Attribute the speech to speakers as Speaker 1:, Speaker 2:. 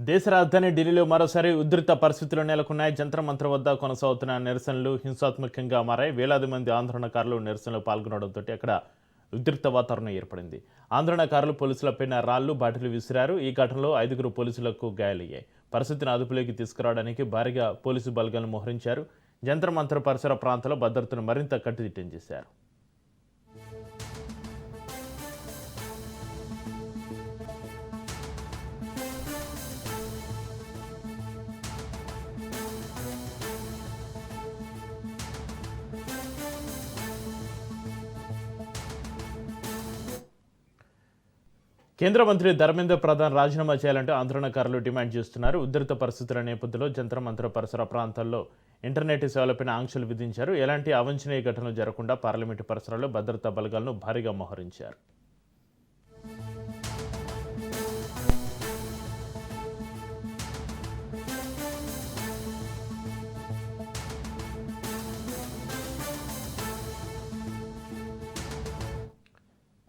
Speaker 1: దేశ రాజధాని ఢిల్లీలో మరోసారి ఉధృత పరిస్థితులు నెలకొన్నాయి. జంతర్ మంతర్ వద్ద కొనసాగుతున్న నిరసనలు హింసాత్మకంగా మారాయి. వేలాది మంది ఆందోళనకారులు నిరసనలో పాల్గొనడంతో అక్కడ ఉద్రిక్త వాతావరణం ఏర్పడింది. ఆందోళనకారులు పోలీసులపై రాళ్లు, బాటిల్ విసిరారు. ఈ ఘటనలో 5 పోలీసులకు గాయాలయ్యాయి. పరిస్థితిని అదుపులోకి తీసుకురావడానికి భారీగా పోలీసు బలగాలను మోహరించారు. జంతర్ మంతర్ పరిసర ప్రాంతాల్లో భద్రతను మరింత కట్టుదిట్టం చేశారు. కేంద్ర మంత్రి ధర్మేంద్ర ప్రధాన్ రాజీనామా చేయాలంటూ ఆందోళనకారులు డిమాండ్ చేస్తున్నారు. ఉధృత పరిస్థితుల నేపథ్యంలో జంతర్ మంతర్ పరిసర ప్రాంతాల్లో ఇంటర్నెట్ సేవలపై ఆంక్షలు విధించారు. ఎలాంటి అవాంఛనీయ ఘటనలు జరగకుండా పార్లమెంటు పరిసరాల్లో భద్రతా బలగాలను భారీగా మోహరించారు.